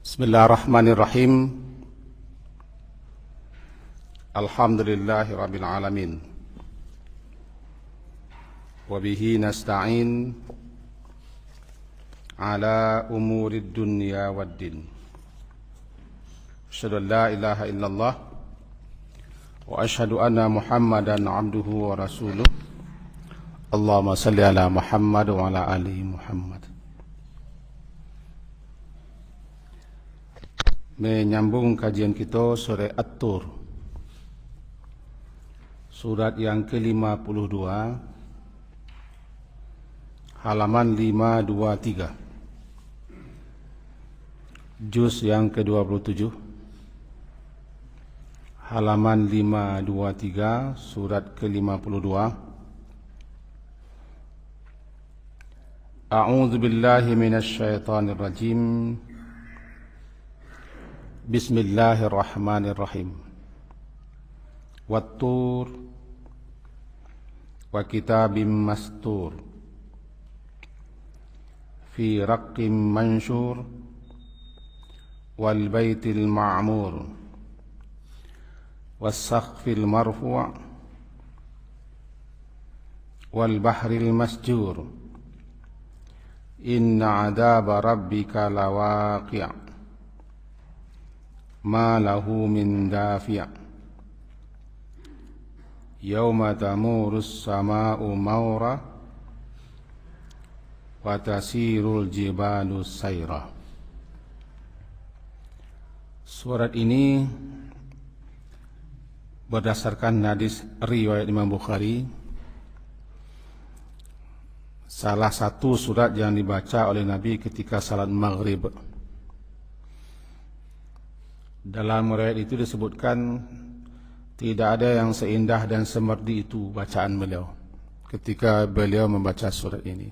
Bismillahirrahmanirrahim. Alhamdulillahirabbil alamin. Wa bihi nasta'in ala umurid dunya waddin. Asyhadu an la ilaha illallah wa asyhadu anna Muhammadan abduhu wa rasuluh. Allahumma salli ala Muhammad wa ala ali Muhammad. Menyambung kajian kita surah At-Tur, surat yang ke-52, halaman 523, juz yang ke-27, halaman 523, surat ke-52. A'udzu billahi minasy syaithanir rajim. Bismillahirrahmanirrahim. Wat-tur wa kitabim mastur fi raqqim mansyur wal baitil ma'mur was saqfil marfu' wal bahril masjur. Inna 'adaba rabbika lawaqi'. Ma lahu min dafi'. Yawma tamurus sama'u mawra wa tasirul jibalu sayra. Surat ini berdasarkan hadis riwayat Imam Bukhari, salah satu surat yang dibaca oleh Nabi ketika salat maghrib. Dalam riwayat itu disebutkan tidak ada yang seindah dan semerdi itu bacaan beliau ketika beliau membaca surat ini.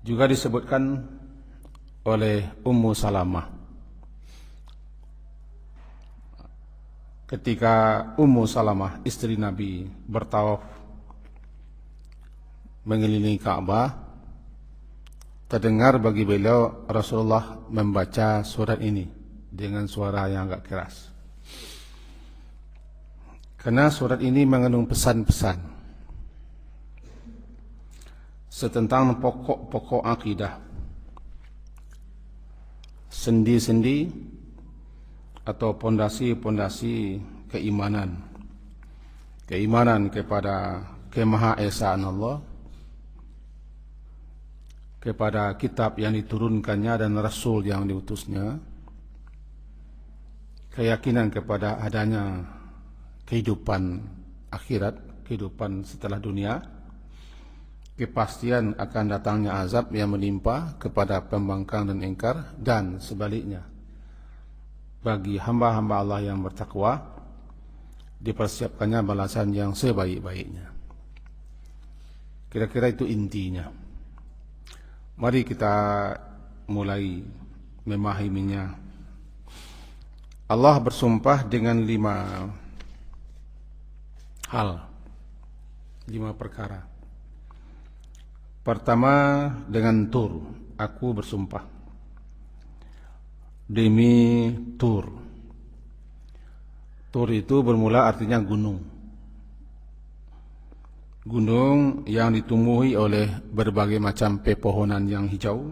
Juga disebutkan oleh Ummu Salamah ketika Ummu Salamah istri Nabi bertawaf mengelilingi Ka'bah, terdengar bagi beliau Rasulullah membaca surat ini dengan suara yang agak keras. Karena surat ini mengandung pesan-pesan setentang pokok-pokok akidah, sendi-sendi atau pondasi-pondasi keimanan. Keimanan kepada kemahaesaan Allah, kepada kitab yang diturunkannya dan rasul yang diutusnya, keyakinan kepada adanya kehidupan akhirat, kehidupan setelah dunia, kepastian akan datangnya azab yang menimpa kepada pembangkang dan ingkar, dan sebaliknya bagi hamba-hamba Allah yang bertakwa dipersiapkannya balasan yang sebaik-baiknya. Kira-kira itu intinya. Mari kita mulai memahaminya. Allah bersumpah dengan 5 hal, 5 perkara. Pertama dengan Tur, aku bersumpah demi Tur. Tur itu bermula artinya gunung. Gunung yang ditumbuhi oleh berbagai macam pepohonan yang hijau,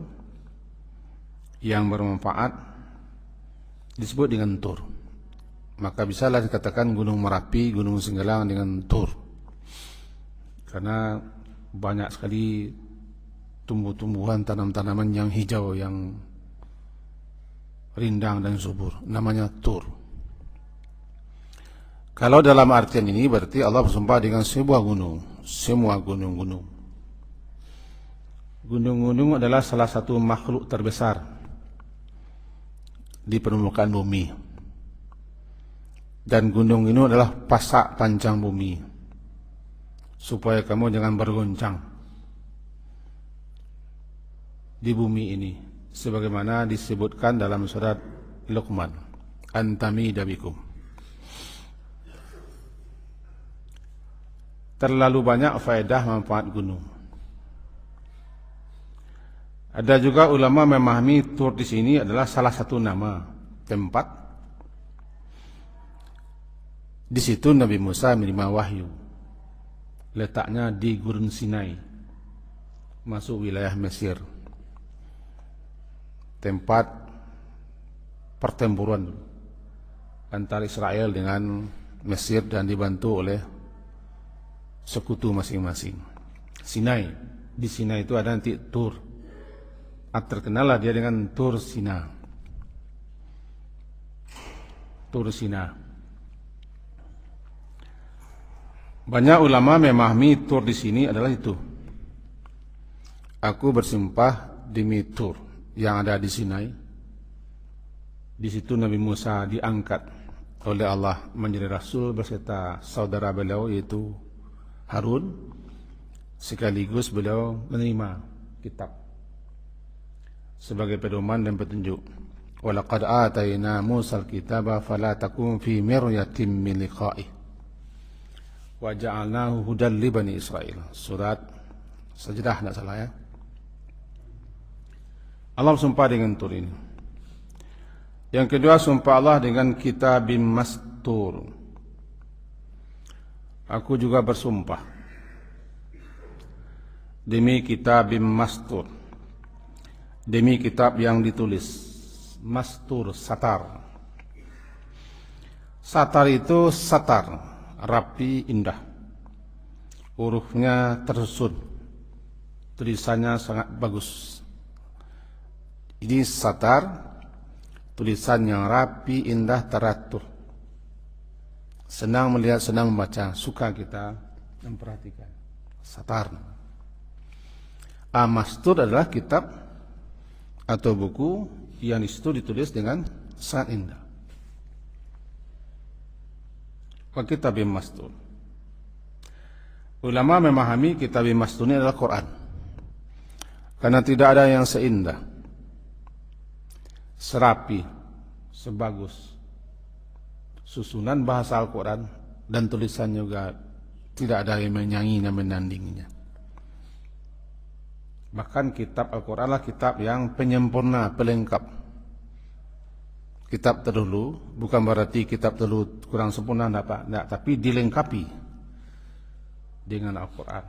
yang bermanfaat, disebut dengan Tur. Maka bisalah dikatakan Gunung Merapi, Gunung Singgalang dengan Tur, karena banyak sekali tumbuh-tumbuhan, tanam-tanaman yang hijau, yang rindang dan subur, namanya Tur. Kalau dalam artian ini berarti Allah bersumpah dengan sebuah gunung, semua gunung-gunung. Gunung-gunung adalah salah satu makhluk terbesar di permukaan bumi. Dan gunung ini adalah pasak panjang bumi, supaya kamu jangan bergoncang di bumi ini, sebagaimana disebutkan dalam surat Luqman, Antami dabikum. Terlalu banyak faedah manfaat gunung. Ada juga ulama memahami Tur di sini adalah salah satu nama tempat. Di situ Nabi Musa menerima wahyu. Letaknya di Gurun Sinai, masuk wilayah Mesir. Tempat pertempuran antara Israel dengan Mesir dan dibantu oleh sekutu masing-masing. Sinai, di Sinai itu ada nanti Tur. Terkenal lah dia dengan Tur Sina. Tur Sina. Banyak ulama memahami Tur di sini adalah itu. Aku bersumpah demi Tur yang ada di Sinai. Di situ Nabi Musa diangkat oleh Allah menjadi rasul beserta saudara beliau yaitu Harun. Sekaligus beliau menerima kitab sebagai pedoman dan petunjuk. Walaqad atayna Musal kitaba fala takun fi miryatin min liqa'ih wa ja'alnahu hudan li bani Israil. Surat Sajdah tidak salah ya. Allah bersumpah dengan Tur ini. Yang kedua sumpah Allah dengan kitabim mastur. Aku juga bersumpah demi kitabim mastur, demi kitab yang ditulis. Mastur, satar. Satar itu satar, rapi, indah. Hurufnya tersusun, tulisannya sangat bagus. Ini satar, tulisan yang rapi, indah, teratur. Senang melihat, senang membaca, suka kita memperhatikan. Satar. Mastur adalah kitab atau buku yang disitu ditulis dengan sangat indah. Kitabim mastur. Ulama memahami kitabim mastur ini adalah Quran. Karena tidak ada yang seindah, serapi, sebagus susunan bahasa Al-Quran dan tulisan juga tidak ada yang menyanyi dan menandinginya. Bahkan kitab Al-Quran adalah kitab yang penyempurna, pelengkap. Kitab terdahulu bukan berarti kitab terdahulu kurang sempurna, tidak, tapi dilengkapi dengan Al-Quran.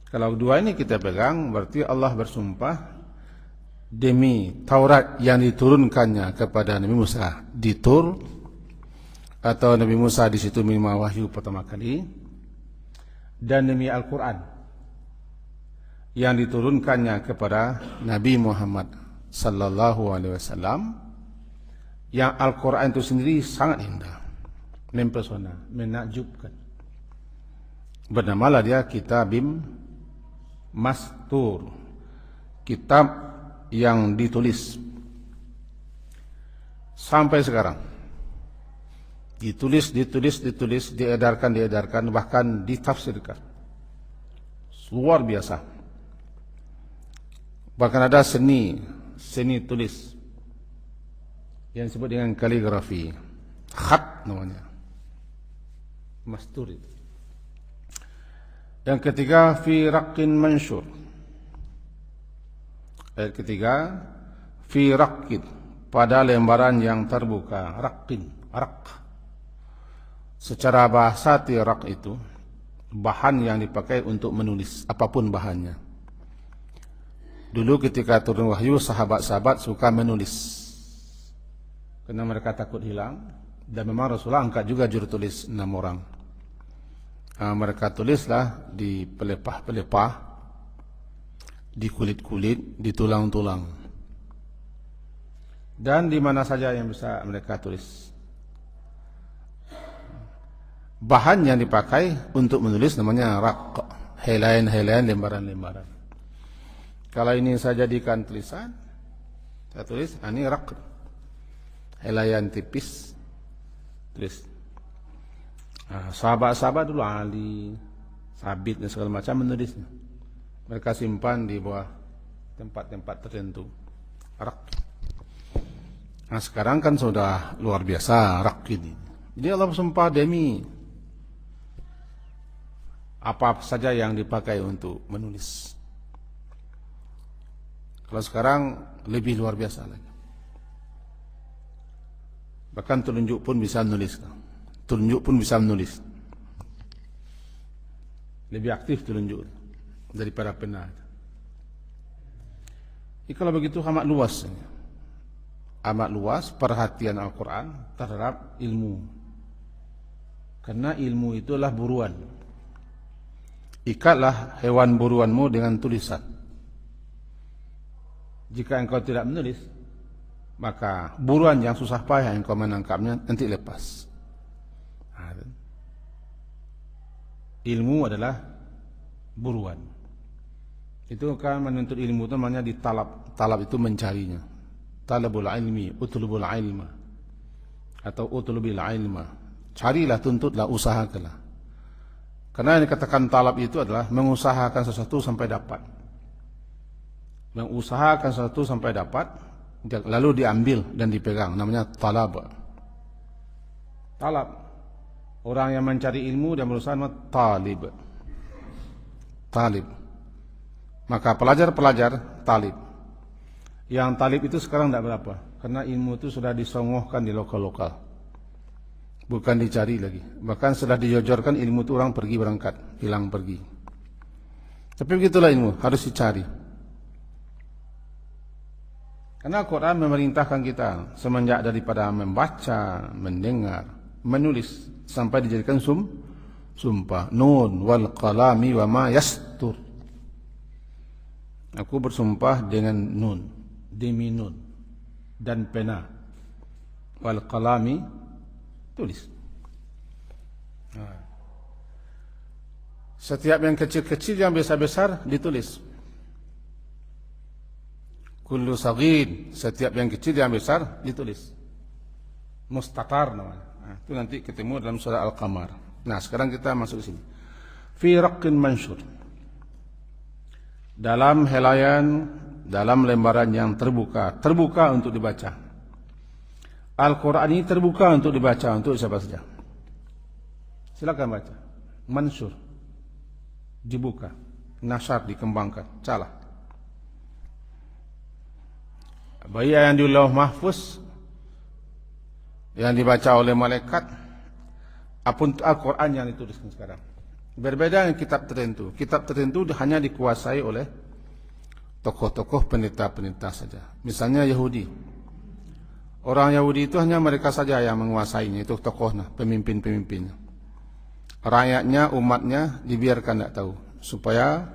Kalau dua ini kita pegang, berarti Allah bersumpah demi Taurat yang diturunkannya kepada Nabi Musa di Tur, atau Nabi Musa di situ menerima wahyu pertama kali, dan demi Al-Quran yang diturunkannya kepada Nabi Muhammad sallallahu alaihi wasallam, yang Al-Quran itu sendiri sangat indah, mempesona, menakjubkan. Bernamalah dia Kitabim Mastur, kitab yang ditulis. Sampai sekarang ditulis, diedarkan, bahkan ditafsirkan. Luar biasa. Bahkan ada seni tulis yang disebut dengan kaligrafi, khat namanya, mastur itu. Yang ketiga, fi raqqin mansyur. Ayat ketiga, fi raqqin, pada lembaran yang terbuka. Raqqin, raq. Secara bahasa raq itu bahan yang dipakai untuk menulis, apapun bahannya. Dulu ketika turun wahyu, sahabat-sahabat suka menulis karena mereka takut hilang, dan memang Rasulullah angkat juga juru tulis 6 orang. Mereka tulislah di pelepah-pelepah, di kulit-kulit, di tulang-tulang, dan di mana saja yang bisa mereka tulis. Bahan yang dipakai untuk menulis namanya raq, helaian-helaian, lembaran-lembaran. Kalau ini saya jadikan tulisan, saya tulis, ini raq, helaian tipis, tulis. Sahabat-sahabat dulu, Ali, Sabit dan segala macam menulisnya. Mereka simpan di bawah tempat-tempat tertentu. Raq. Nah sekarang kan sudah luar biasa raq ini. Jadi Allah bersumpah demi apa saja yang dipakai untuk menulis. Kalau sekarang lebih luar biasa lagi. Bahkan telunjuk pun bisa menulis. Telunjuk pun bisa menulis. Lebih aktif telunjuk daripada pena. Jadi kalau begitu amat luas. Amat luas perhatian Al-Quran terhadap ilmu. Karena ilmu itulah buruan. Ikatlah hewan buruanmu dengan tulisan. Jika engkau tidak menulis, maka buruan yang susah payah engkau menangkapnya nanti lepas. Ilmu adalah buruan. Itu kan menuntut ilmu itu namanya ditalab. Talab itu mencarinya. Talabul ilmi, utlubul ilma. Atau utlubil ilma. Carilah, tuntutlah, usahakanlah. Karena yang dikatakan talab itu adalah mengusahakan sesuatu sampai dapat. Mengusahakan sesuatu sampai dapat, lalu diambil dan dipegang. Namanya talab. Talab. Orang yang mencari ilmu dan berusaha namanya talib. Talib. Maka pelajar-pelajar talib. Yang talib itu sekarang tidak berapa. Karena ilmu itu sudah disongohkan di lokal-lokal. Bukan dicari lagi. Bahkan sudah dijojorkan ilmu itu orang pergi berangkat. Hilang pergi. Tapi begitulah ilmu. Harus dicari. Karena Al-Quran memerintahkan kita. Semenjak daripada membaca, mendengar, menulis. Sampai dijadikan sumpah. Nun wal qalami wa ma yastur. Aku bersumpah dengan nun. Demi nun. Dan pena. Wal qalami. Tulis. Setiap yang kecil-kecil, yang besar-besar ditulis. Kullu saghir, setiap yang kecil yang besar ditulis. Mustatar namanya. Itu nanti ketemu dalam surah Al-Qamar. Nah, sekarang kita masuk ke sini. Fi raqqin mansyur. Dalam helaian, dalam lembaran yang terbuka untuk dibaca. Al-Quran ini terbuka untuk dibaca untuk siapa saja. Silakan baca. Mansur. Dibuka. Nasyar, dikembangkan. Calah. Baik yang di Lauh Mahfuz, yang dibaca oleh malaikat, apun Al-Quran yang dituliskan sekarang. Berbeda dengan kitab tertentu. Kitab tertentu hanya dikuasai oleh tokoh-tokoh pendeta-pendeta saja. Misalnya Yahudi. Orang Yahudi itu hanya mereka saja yang menguasainya. Itu tokohnya, pemimpin-pemimpinnya. Rakyatnya, umatnya dibiarkan tidak tahu. Supaya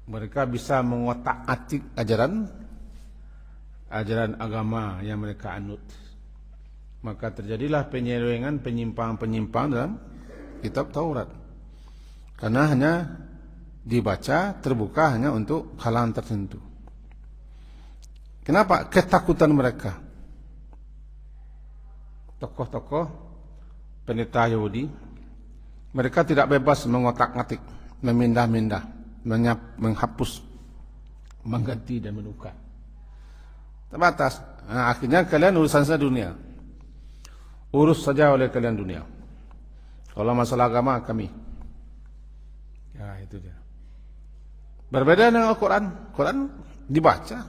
mereka bisa mengotak-atik ajaran agama yang mereka anut. Maka terjadilah penyelewengan, penyimpangan dalam kitab Taurat. Karena hanya dibaca, terbuka hanya untuk kalangan tertentu. Kenapa? Ketakutan mereka. Tokoh-tokoh pendeta Yahudi, mereka tidak bebas mengotak-atik, memindah-mindah, menghapus, mengganti dan menukar. Terbatas. Nah, akhirnya kalian urusan saja dunia. Urus saja oleh kalian dunia. Kalau masalah agama kami. Ya, itu dia. Berbeda dengan Al-Quran. Quran dibaca.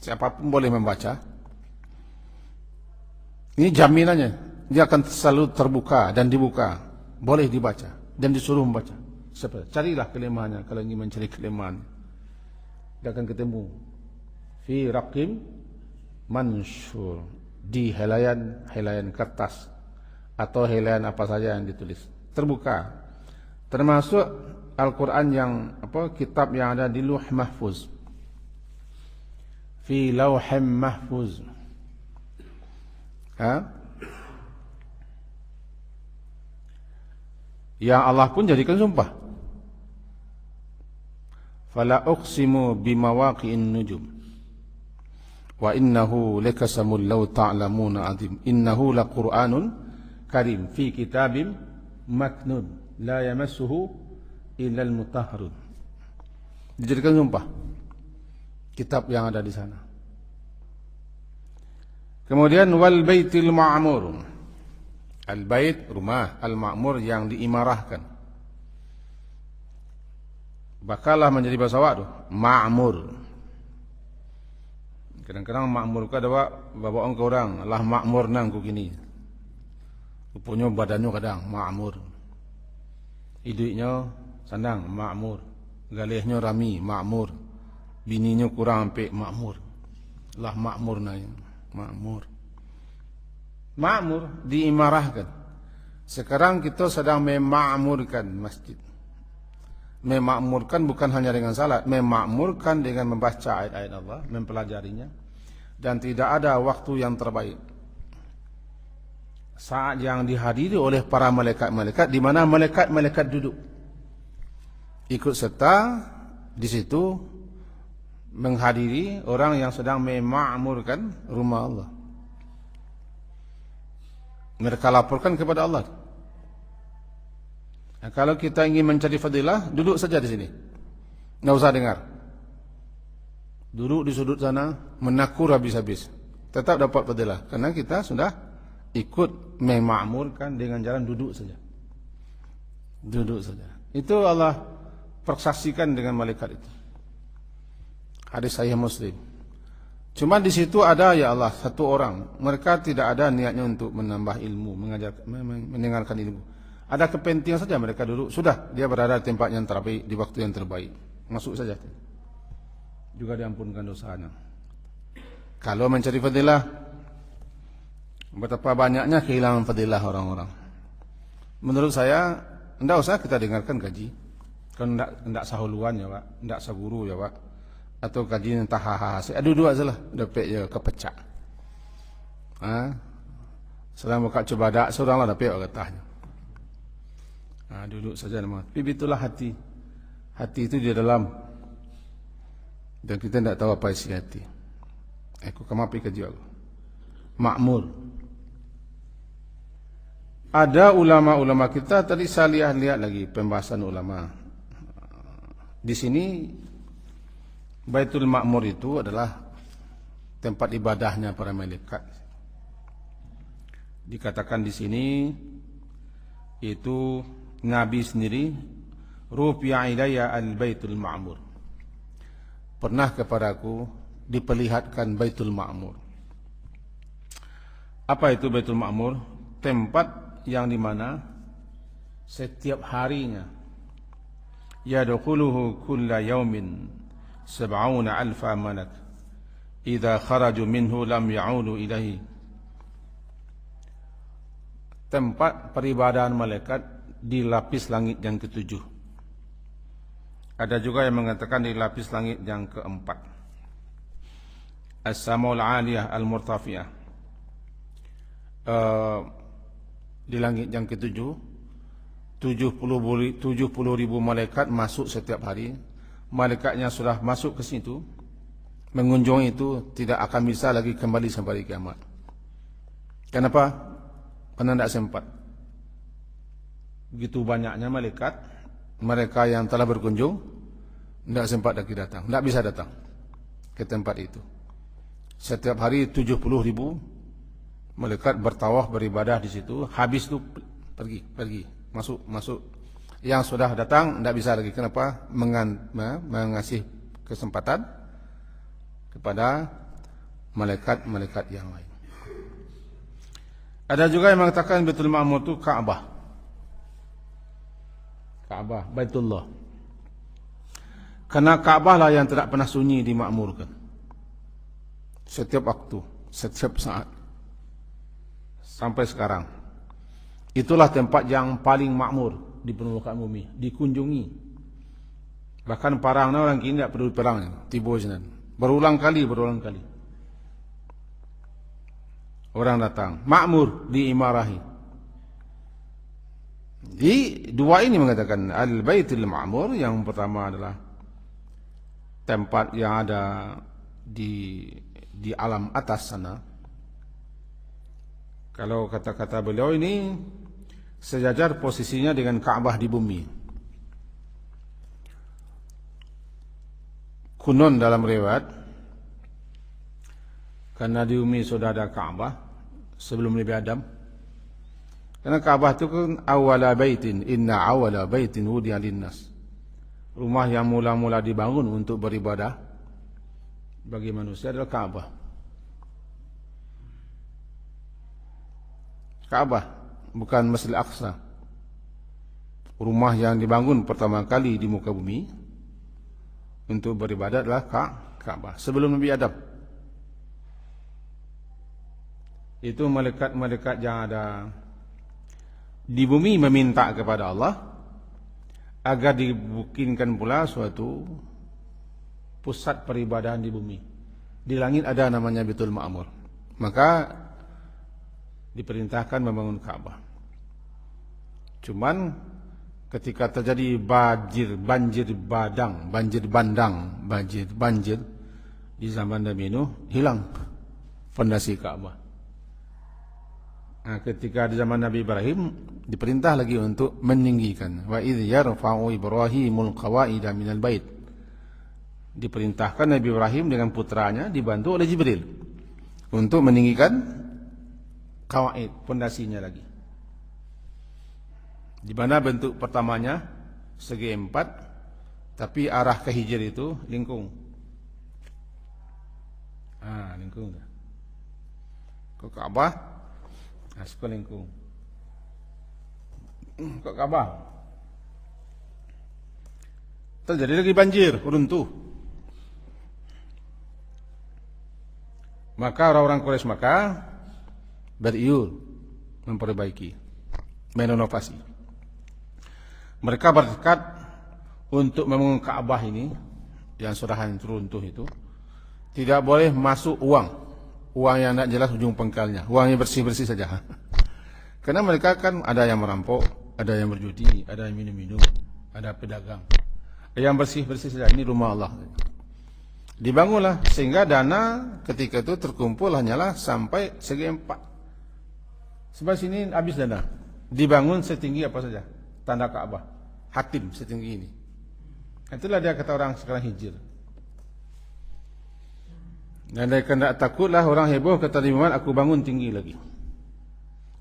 Siapapun boleh membaca. Ini jaminannya. Dia akan selalu terbuka dan dibuka. Boleh dibaca dan disuruh membaca. Carilah kelemahannya kalau ingin mencari kelemahan. Dia akan ketemu. Fi raqim mansyur. Di helaian kertas atau helaian apa saja yang ditulis. Terbuka. Termasuk Al-Quran yang kitab yang ada di Lauh Mahfuz. Fi Lauhim Mahfuz. Yang Allah pun jadikan sumpah. Fala uqsimu bimawaqi'in nujum. Wa innahu lakasamul law ta'lamuna azim. Innahu laqur'anun karim fi kitabim maknun la yamassuhu illal mutahharun. Dijadikan sumpah kitab yang ada di sana. Kemudian wal baitil ma'mur. Al bait rumah, al ma'mur yang diimarahkan. Bakalah menjadi bahasa Arab ma'mur. Kadang-kadang makmur ka dawa bawa ke orang, Allah makmur nang ku gini. Rupanya badannya kadang makmur. Idiknya sandang makmur. Galihnya rami makmur. Bininya kurang sampai makmur. Allah makmur nang makmur. Makmur diimarahkan. Sekarang kita sedang memakmurkan masjid. Memakmurkan bukan hanya dengan salat, memakmurkan dengan membaca ayat-ayat Allah, mempelajarinya. Dan tidak ada waktu yang terbaik saat yang dihadiri oleh para malaikat-malaikat, di mana malaikat-malaikat duduk ikut serta di situ menghadiri orang yang sedang memakmurkan rumah Allah. Mereka laporkan kepada Allah. Nah, kalau kita ingin mencari fadilah, duduk saja di sini. Tidak usah dengar. Duduk di sudut sana, menakur habis-habis. Tetap dapat fadilah. Karena kita sudah ikut memakmurkan dengan jalan duduk saja. Duduk saja. Itu Allah persaksikan dengan malaikat itu. Hadis Sahih Muslim. Cuma di situ ada ya Allah satu orang. Mereka tidak ada niatnya untuk menambah ilmu, mendengarkan ilmu. Ada kepentingan saja mereka duduk. Sudah dia berada di tempat yang terbaik, di waktu yang terbaik. Masuk saja. Juga diampunkan dosanya. Kalau mencari fadilah, betapa banyaknya kehilangan fadilah orang-orang. Menurut saya, tidak usah kita dengarkan kaji. Kan tidak sahuluan ya Pak, tidak saguru ya Pak. Atau kaji entah hahaha. Dua saja lah, dapat je kepecah. Selama buka coba dak, seorang lah dapat katanya. Duduk saja nama. Tapi itulah hati. Hati itu di dalam. Dan kita tidak tahu apa isi hati. Aku kemapi kerja aku. Makmur. Ada ulama-ulama kita tadi saya lihat lagi pembahasan ulama. Di sini Baitul Ma'mur itu adalah tempat ibadahnya para malaikat. Dikatakan di sini itu Nabi sendiri rufi'a ilayya al-Baitul Ma'mur. Pernah kepadaku diperlihatkan Baitul Ma'mur. Apa itu Baitul Ma'mur? Tempat yang di mana setiap harinya yadkhuluhu kulla yawmin 70,000 malak. Idza kharaju minhu lam ya'udu ilaihi. Tempat peribadahan malaikat di lapis langit yang ke-7. Ada juga yang mengatakan di lapis langit yang ke-4. As-Samaul 'Aliyah Al-Murtafiyah. Di langit yang ke-7, 70,000 malaikat masuk setiap hari. Malaikatnya sudah masuk ke situ, mengunjungi itu, tidak akan bisa lagi kembali sampai kiamat. Kenapa? Karena tidak sempat. Begitu banyaknya malaikat, mereka yang telah berkunjung tidak sempat lagi datang, tidak bisa datang ke tempat itu. Setiap hari 70,000 malaikat bertawaf beribadah di situ. Habis itu pergi, masuk. Yang sudah datang tidak bisa lagi. Kenapa? Mengasih kesempatan kepada malaikat-malaikat yang lain. Ada juga yang mengatakan Baitul Ma'mur itu Ka'bah, Baitullah. Karena Ka'bah lah yang tidak pernah sunyi dimakmurkan. Setiap waktu, setiap saat. Sampai sekarang. Itulah tempat yang paling makmur di permukaan bumi, dikunjungi. Bahkan perangnya orang kini tidak perlu perang, tiba saja. Berulang kali. Orang datang, makmur, diimarahi. Di dua ini mengatakan Al-Baitul Ma'mur, yang pertama adalah tempat yang ada di alam atas sana. Kalau kata-kata beliau ini sejajar posisinya dengan Ka'bah di bumi. Kunon dalam riwayat, karena di bumi sudah ada Ka'bah sebelum Nabi Adam. Karena Ka'bah itu kan awwala baitin, inna awwala baitin wudi'a linnas. Rumah yang mula-mula dibangun untuk beribadah bagi manusia adalah Ka'bah. Ka'bah, bukan Masjidil Aqsa. Rumah yang dibangun pertama kali di muka bumi untuk beribadat adalah Ka'bah. Sebelum Nabi Adam, itu malaikat-malaikat yang ada di bumi meminta kepada Allah agar dibikinkan pula suatu pusat peribadahan di bumi. Di langit ada namanya Baitul Ma'mur. Maka diperintahkan membangun Ka'bah. Cuman ketika terjadi banjir di zaman Nabi Nuh, hilang fondasi Ka'bah. Nah, ketika di zaman Nabi Ibrahim diperintah lagi untuk meninggikan. Wa idh yarfa'u Ibrahimul qawaida minal bait. Diperintahkan Nabi Ibrahim dengan putranya dibantu oleh Jibril untuk meninggikan qawaid, fondasinya lagi. Di mana bentuk pertamanya segi 4, tapi arah ke hijr itu lingkung. Lingkung. Ke Ka'bah, suka lingkung. Ke Ka'bah. Terjadi lagi banjir, runtuh. Maka orang-orang Quraisy beriul memperbaiki, merenovasi. Mereka bertekad untuk membangun Ka'bah ini yang sudah hancur runtuh itu tidak boleh masuk uang yang tidak jelas ujung pangkalnya, uangnya bersih-bersih saja. Karena mereka kan ada yang merampok, ada yang berjudi, ada yang minum-minum, ada pedagang. Yang bersih-bersih saja, ini rumah Allah. Dibangunlah sehingga dana ketika itu terkumpul hanyalah sampai segi 4. Sebab sini habis dana. Dibangun setinggi apa saja? Tanda Ka'bah, hatim setinggi ini. Itulah dia kata orang sekarang hijr. Dan dia tidak takutlah orang heboh kata Nabi Muhammad, aku bangun tinggi lagi.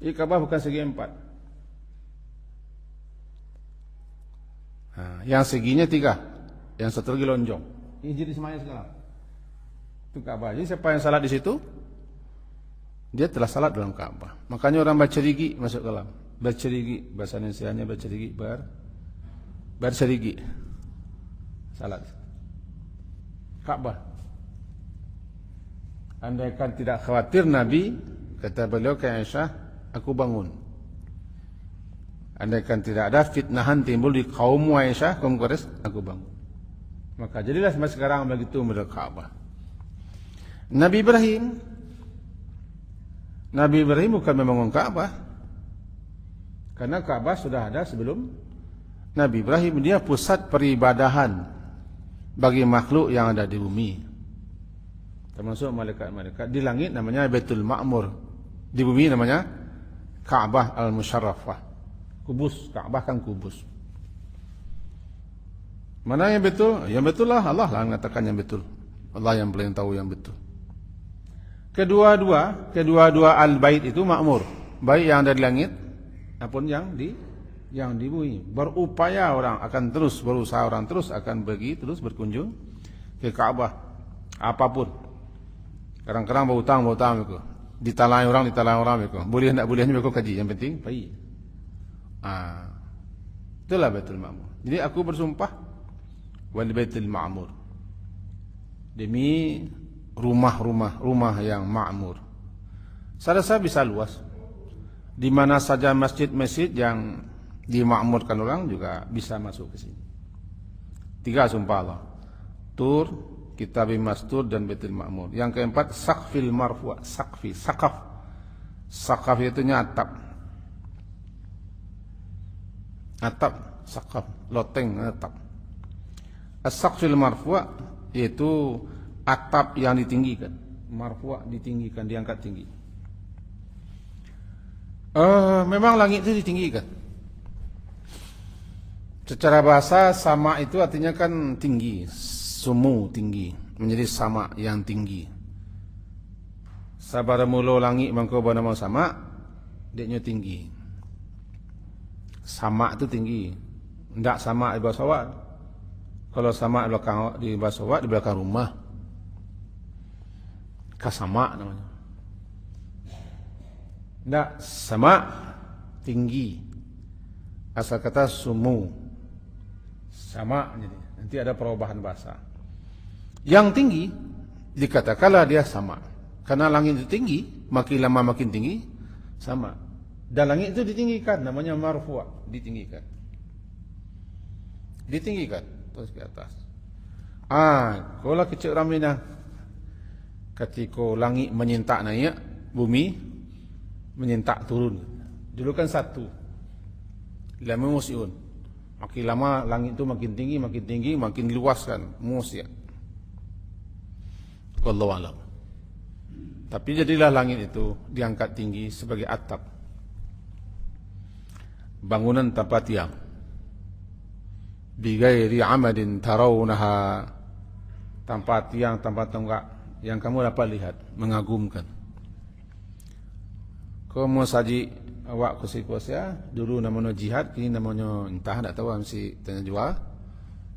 Ini Ka'bah bukan segi 4. Yang seginya 3, yang satu lagi lonjong. Ini jadi semuanya sekarang. Itu Ka'bah. Jadi siapa yang salat di situ, dia telah salat dalam Ka'bah. Makanya orang bercerigi masuk ke dalam. Bercerigi, bahasa Indonesianya bercerigi, bercerigi. Salat. Ka'bah. Andaikan tidak khawatir Nabi, kata beliau ke Aisyah, aku bangun. Andaikan tidak ada fitnahan timbul di kaum Aisyah, kaum Quraisy, aku bangun. Maka jadilah sampai sekarang begitu model Ka'bah. Nabi Ibrahim bukan membangun Ka'bah, karena Ka'bah sudah ada sebelum Nabi Ibrahim. Dia pusat peribadahan bagi makhluk yang ada di bumi, termasuk malaikat-malaikat. Di langit namanya Baitul Ma'mur, di bumi namanya Ka'bah Al-Musyarrafah. Kubus, Ka'bah kan kubus. Mana yang betul? Yang betul lah Allah lah mengatakan yang betul. Allah yang paling tahu yang betul. Kedua-dua al-bait itu makmur, baik yang ada di langit maupun yang di bumi. Berupaya orang akan terus berusaha, orang terus akan pergi terus berkunjung ke Ka'bah. Apapun. Kadang-kadang berhutang itu. Ditalai orang itu. Boleh tidak bolehnya mereka kaji, yang penting pergi. Itulah Baitul Ma'mur. Jadi aku bersumpah wal Baitul Ma'mur, demi rumah yang ma'mur. Saya rasa bisa luas. Di mana saja masjid-masjid yang dimakmurkan orang juga bisa masuk ke sini. 3 sumpah Allah. Tur, Kitab Mastur dan Baitul Ma'mur. Yang keempat saqfil marfu', saqaf. Saqaf itu atap. Saqaf, loteng atap. As-saqfil marfu' yaitu atap yang ditinggikan. Marfu' ditinggikan, diangkat tinggi. Memang langit itu ditinggikan. Secara bahasa sama itu artinya kan tinggi, sumu tinggi, menjadi sama yang tinggi. Sabar mulo langit mangko bana mau sama, deknya tinggi. Sama itu tinggi. Ndak sama di bawah sawah. Kalau sama di belakang rumah. kasama namanya. Tidak, sama tinggi. Asal kata sumu, sama. Jadi nanti ada perubahan bahasa. Yang tinggi dikatakanlah dia sama, karena langit itu tinggi, makin lama makin tinggi, sama. Dan langit itu ditinggikan, namanya marfu', ditinggikan, terus ke atas. Kalau kecil ramina, ketika langit menyentak naik, bumi menyentak turun. Dulu kan satu, lama musiun. Makin lama langit itu makin tinggi, makin diluaskan musia. Wallahu a'lam. Tapi jadilah langit itu diangkat tinggi sebagai atap, bangunan tanpa tiang. Bighairi amadin tarawunaha, tanpa tiang, tanpa tonggak, yang kamu dapat lihat, mengagumkan. Kau mau saji awak kusi-kusia, dulu namanya jihad, kini namanya entah, tak tahu, mesti tanya jual.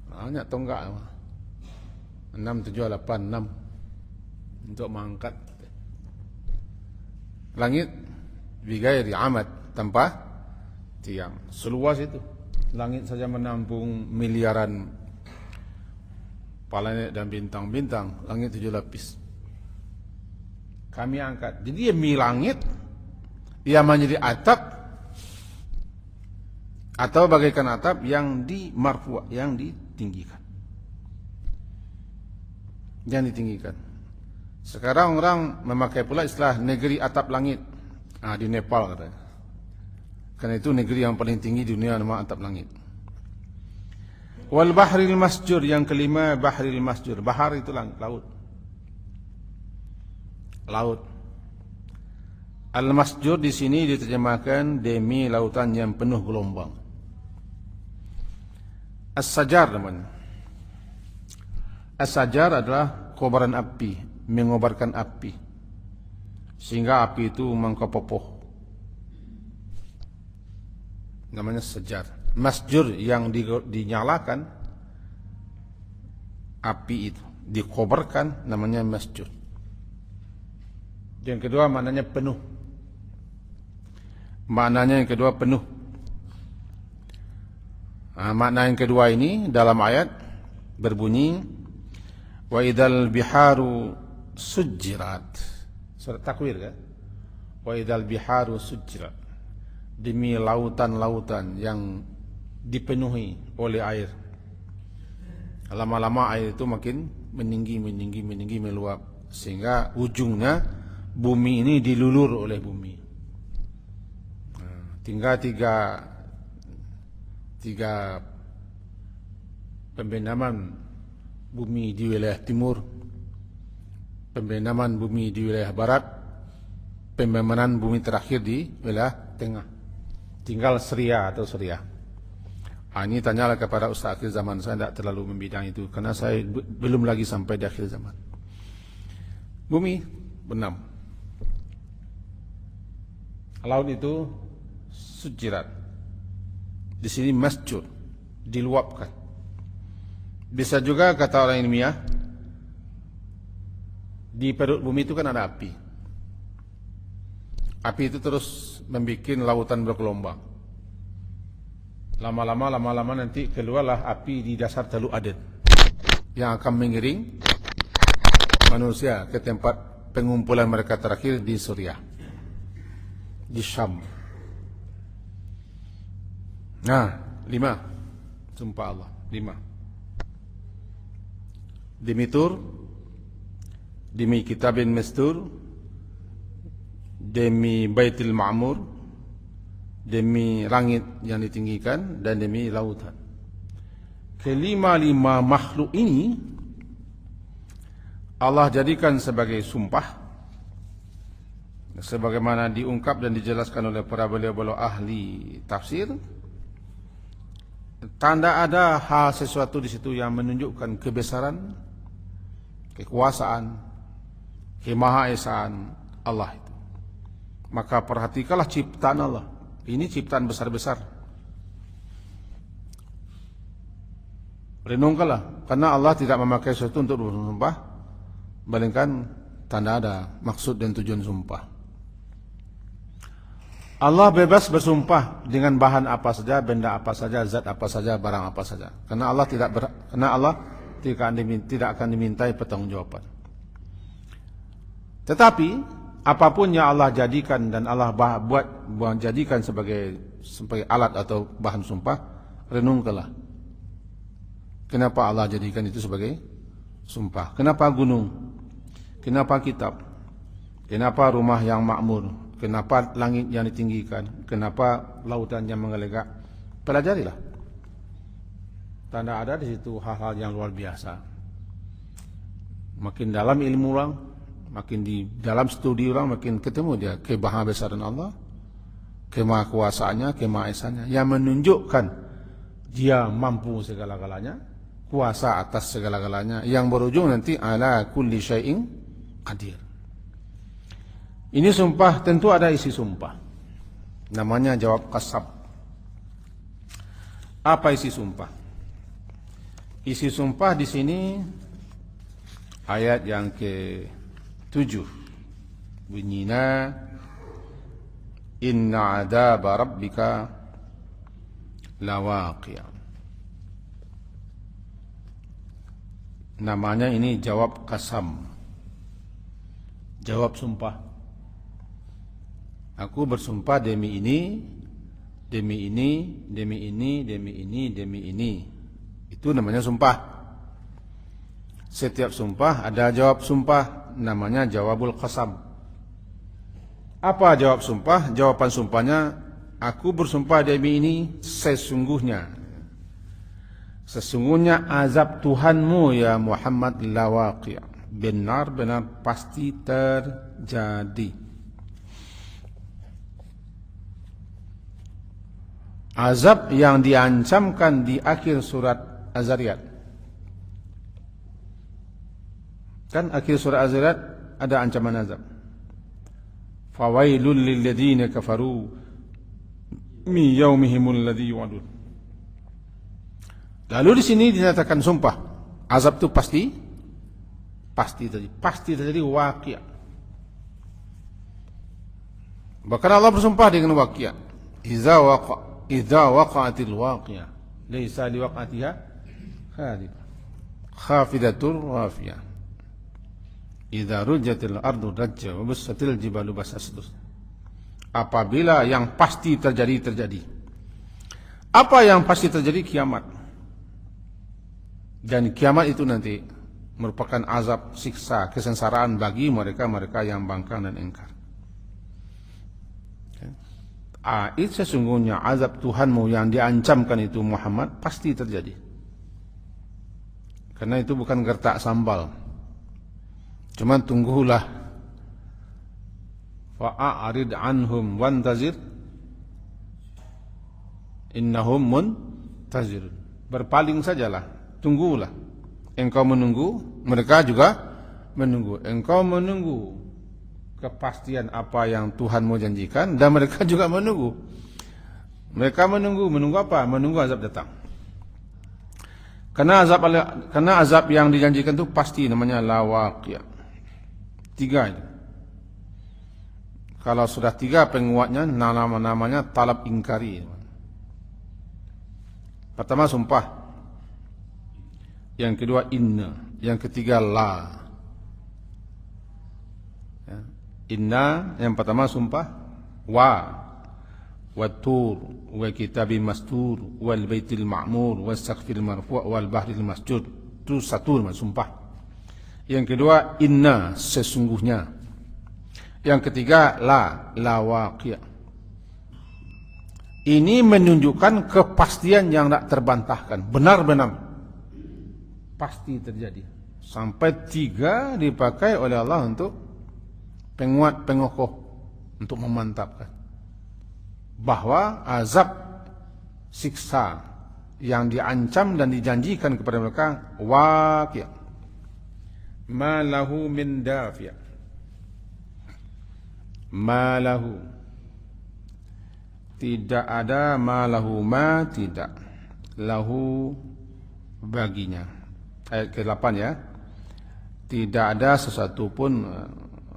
Banyak tonggak, 6, 7, 8, 6 untuk mengangkat langit. Bighairi amad, tanpa tiang. Seluas itu langit saja menampung miliaran planet dan bintang-bintang. Langit 7 lapis kami angkat. Jadi demi langit ia menjadi atap, atau bagaikan atap yang dimarfu', yang ditinggikan. Sekarang orang memakai pula istilah negeri atap langit. Di Nepal katanya. Karena itu negeri yang paling tinggi di dunia, nama atap langit. Wal bahril masjur, yang kelima bahril masjur. Bahar itu laut. Laut. Al masjur di sini diterjemahkan demi lautan yang penuh gelombang. As-sajar namanya. As-sajar adalah kobaran api, mengobarkan api, sehingga api itu mengkepopoh. Namanya sajar. Masjur yang dinyalakan api itu, dikobarkan, namanya masjur. Yang kedua maknanya penuh. Maknanya yang kedua penuh. Makna yang kedua ini dalam ayat berbunyi, wa idzal biharu sujjirat. Surat Takwir kan? Wa idzal biharu sujjirat. Demi lautan-lautan yang dipenuhi oleh air. Lama-lama air itu makin meninggi, meluap, sehingga ujungnya bumi ini dilulur oleh bumi. Tinggal tiga pembendaman bumi di wilayah timur, pembendaman bumi di wilayah barat, pembendaman bumi terakhir di wilayah tengah. Tinggal Syria atau Syria. Ini tanyalah kepada Ustaz akhir zaman. Saya tidak terlalu membidang itu, karena saya belum lagi sampai di akhir zaman. Bumi benam, laut itu sujirat. Di sini masjur, diluapkan. Bisa juga kata orang ilmiah, di perut bumi itu kan ada api. Api itu terus membuat lautan bergelombang. Lama-lama nanti keluarlah api di dasar Teluk Aden yang akan mengiring manusia ke tempat pengumpulan mereka terakhir di Suriah, di Syam. 5, sumpah Allah, 5. Demi Tur, demi kitabin mastur, demi Baitul Ma'mur, demi langit yang ditinggikan, dan demi lautan. Kelima-lima makhluk ini Allah jadikan sebagai sumpah, sebagaimana diungkap dan dijelaskan oleh para beliau-beliau ahli tafsir. Tanda ada hal sesuatu di situ yang menunjukkan kebesaran, kekuasaan, kemahaesaan Allah itu. Maka perhatikanlah ciptaan Allah. Ini ciptaan besar-besar. Renungkanlah, karena Allah tidak memakai sesuatu untuk bersumpah, melainkan tanda ada maksud dan tujuan sumpah. Allah bebas bersumpah dengan bahan apa saja, benda apa saja, zat apa saja, barang apa saja. Karena Allah tidak akan dimintai pertanggungjawaban. Tetapi apapun yang Allah jadikan dan Allah buat jadikan sebagai alat atau bahan sumpah, renungkanlah. Kenapa Allah jadikan itu sebagai sumpah? Kenapa gunung? Kenapa kitab? Kenapa rumah yang makmur? Kenapa langit yang ditinggikan? Kenapa lautan yang mengelegak? Pelajarilah. Tanda ada di situ hal-hal yang luar biasa. Makin dalam ilmu orang, makin di dalam studi orang, makin ketemu dia kemahabesaran Allah, kemahakuasaannya, kemahaesanya, yang menunjukkan dia mampu segala-galanya, kuasa atas segala-galanya, yang berujung nanti ala kulli syai'in qadir. Ini sumpah, tentu ada isi sumpah. Namanya jawab qasam. Apa isi sumpah? Isi sumpah di sini ayat yang ke-7. Bunyinya inna adaba rabbika lawaqi'. Namanya ini jawab qasam. Jawab sumpah. Aku bersumpah demi ini, demi ini, demi ini, demi ini, demi ini. Itu namanya sumpah. Setiap sumpah ada jawab sumpah, namanya jawabul qasam. Apa jawab sumpah? Jawaban sumpahnya, aku bersumpah demi ini sesungguhnya. Sesungguhnya azab Tuhanmu ya Muhammad lawaqi'. Benar-benar pasti terjadi. Azab yang diancamkan di akhir surat Az-Zariyat. Kan akhir surat Az-Zariyat ada ancaman azab. Fawailul lilladzina kafaru min yaumihimul ladzi yu'adun. Lalu di sini dinyatakan sumpah. Azab itu pasti terjadi waqi'. Bahkan Allah bersumpah dengan waqi'. Idza waqa'atil waqi'ah laysa liwaqa'atiha khafidatur rafiyah. Idza rujjatil ardu rajja wa bussatil jibalu bassa. Apabila yang pasti terjadi. Apa yang pasti terjadi? Kiamat. Dan kiamat itu nanti merupakan azab, siksa, kesengsaraan bagi mereka yang bangkang dan engkar. Itu sesungguhnya azab Tuhanmu yang diancamkan itu Muhammad pasti terjadi. Karena itu bukan gertak sambal. Cuma tunggulah. Fa'arid anhum wantazir innahum muntazirun. Berpaling sajalah, tunggulah. Engkau menunggu, mereka juga menunggu. Engkau menunggu kepastian apa yang Tuhanmu janjikan, dan mereka juga menunggu. Mereka menunggu apa? Menunggu azab datang. Karena azab yang dijanjikan itu pasti, namanya lawaqi'. 3 ini. Kalau sudah 3 penguatnya, namanya talab ingkari. Pertama sumpah, yang kedua inna, yang ketiga la. Inna yang pertama sumpah, watur wa kitabin mastur wal baitil ma'mur was saqfil marfu' wal bahril masjud. Itu satu sumpah. Yang kedua inna, sesungguhnya. Yang ketiga la waqi'. Ini menunjukkan kepastian yang tak terbantahkan, benar-benar pasti terjadi. Sampai 3 dipakai oleh Allah untuk penguat, pengokoh, untuk memantapkan bahwa azab, siksa yang diancam dan dijanjikan kepada mereka waqi'. Ma lahu min dafi'. Ma lahu, tidak ada, ma lahu, ma tidak, lahu baginya. Ayat ke-8 ya. tidak ada sesuatu pun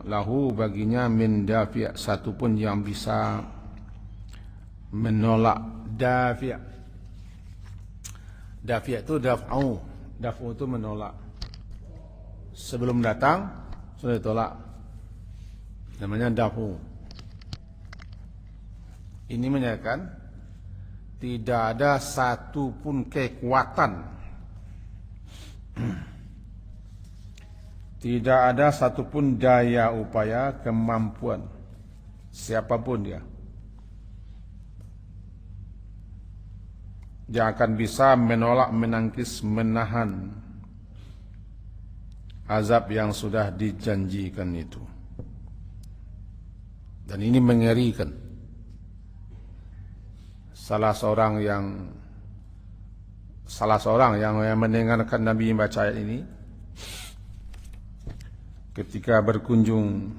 lahu baginya min dafi' satu pun yang bisa menolak dafi'. Dafi' itu daf'u. Daf'u itu menolak. Sebelum datang sudah ditolak. Namanya daf'u. Ini menyatakan tidak ada satu pun kekuatan, tidak ada satupun daya upaya kemampuan siapapun dia yang akan bisa menolak, menangkis, menahan azab yang sudah dijanjikan itu. Dan ini mengerikan. Salah seorang yang mendengarkan Nabi membaca ayat ini ketika berkunjung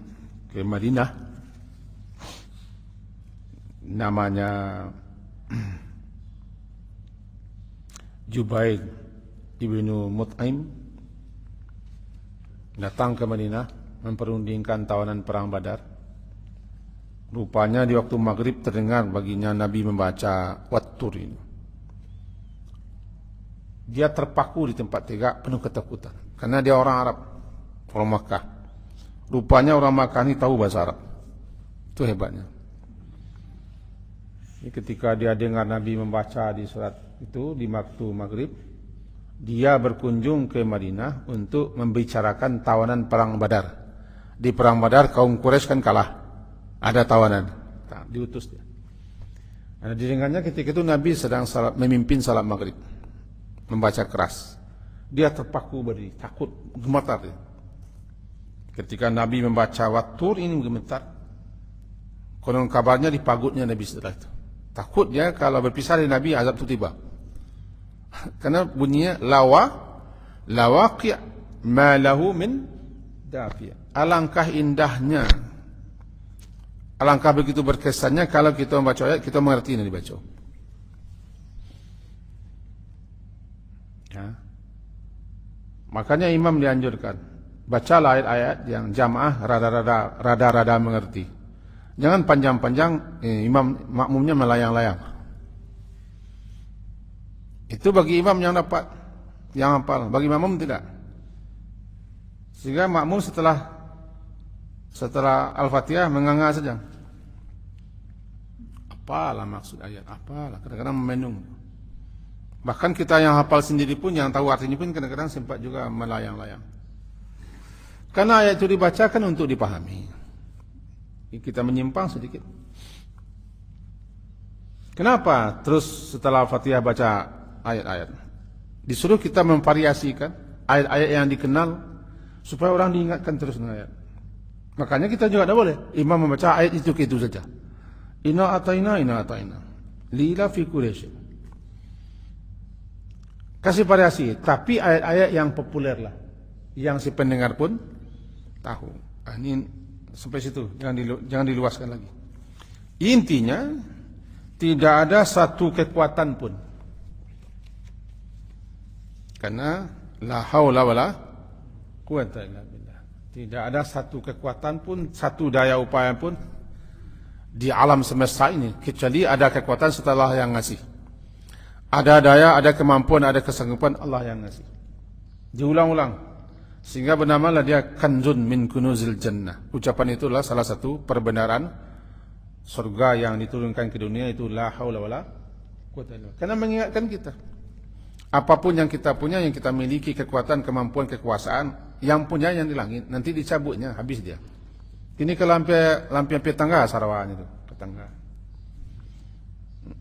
ke Madinah, namanya Jubair ibnu Mut'im, datang ke Madinah memperundingkan tawanan perang Badar. Rupanya di waktu maghrib terdengar baginya Nabi membaca Wat-Tur ini. Dia terpaku di tempat tegak penuh ketakutan karena dia orang Arab, orang Makkah. Rupanya orang Makkah ini tahu bahasa Arab. Itu hebatnya. Jadi ketika dia dengar Nabi membaca di surat itu di waktu maghrib, dia berkunjung ke Madinah untuk membicarakan tawanan perang Badar. Di perang Badar kaum Quraisy kan kalah. Ada tawanan, diutus dia. Nah, didengarnya ketika itu Nabi sedang memimpin salat maghrib, membaca keras. Dia terpaku berdiri, takut, gemetar dia. Ketika Nabi membaca Wat-Tur ini gemetar. Konon kabarnya di pagutnya Nabi setelah itu. Takut dia kalau berpisah dari Nabi azab itu tiba. Karena bunyinya lawaqi' ma lahu min dafi'. Alangkah indahnya, alangkah begitu berkesannya kalau kita membaca ayat, kita mengerti yang dibaca. Ya. Makanya imam dianjurkan, bacalah ayat-ayat yang jamaah rada-rada mengerti. Jangan panjang-panjang, imam makmumnya melayang-layang. Itu bagi imam yang dapat, yang hafal. Bagi makmum tidak. Sehingga makmum setelah Al-Fatihah menganga saja. Apalah maksud ayat, apalah, kadang-kadang memenung. Bahkan kita yang hafal sendiri pun, yang tahu artinya pun kadang-kadang sempat juga melayang-layang. Karena ayat itu dibacakan untuk dipahami. Kita menyimpang sedikit. Kenapa terus setelah Al-Fatihah baca ayat-ayat? Disuruh kita memvariasikan ayat-ayat yang dikenal supaya orang diingatkan terus dengan ayat. Makanya kita juga tidak boleh imam membaca ayat itu saja. Inna ataina lila fi Quraisy. Kasih variasi, tapi ayat-ayat yang populer lah, yang si pendengar pun tahu. Ini sampai situ, jangan diluaskan lagi. Intinya tidak ada satu kekuatan pun, karena la haula wala quwwata illa billah. Tidak ada satu kekuatan pun, satu daya upaya pun di alam semesta ini, kecuali ada kekuatan setelah yang ngasih. Ada daya, ada kemampuan, ada kesanggupan, Allah yang ngasih. Diulang-ulang, sehingga bernamalah dia kanzun min kunuzil jannah. Ucapan itulah salah satu perbenaran surga yang diturunkan ke dunia, itu la haula wala quwwata illa billah. Karena mengingatkan kita, apapun yang kita punya, yang kita miliki, kekuatan, kemampuan, kekuasaan, yang punya yang di langit, nanti dicabutnya, habis dia. Ini ke lampion petangga Sarawaknya itu, petangga.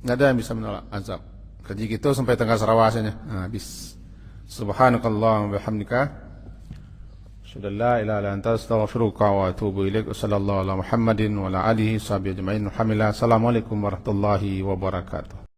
Tidak ada yang bisa menolak azab. Kerja gitu sampai tangga Sarawak saja, habis. Subhanakallahumma wa bihamdika, asyhadu an la ilaha illa anta, astaghfiruka wa atubu ilaik. Sallallahu ala Muhammadin wa ala alihi sahbihi ajma'in. Alhamdulillah. Assalamualaikum warahmatullahi wabarakatuh.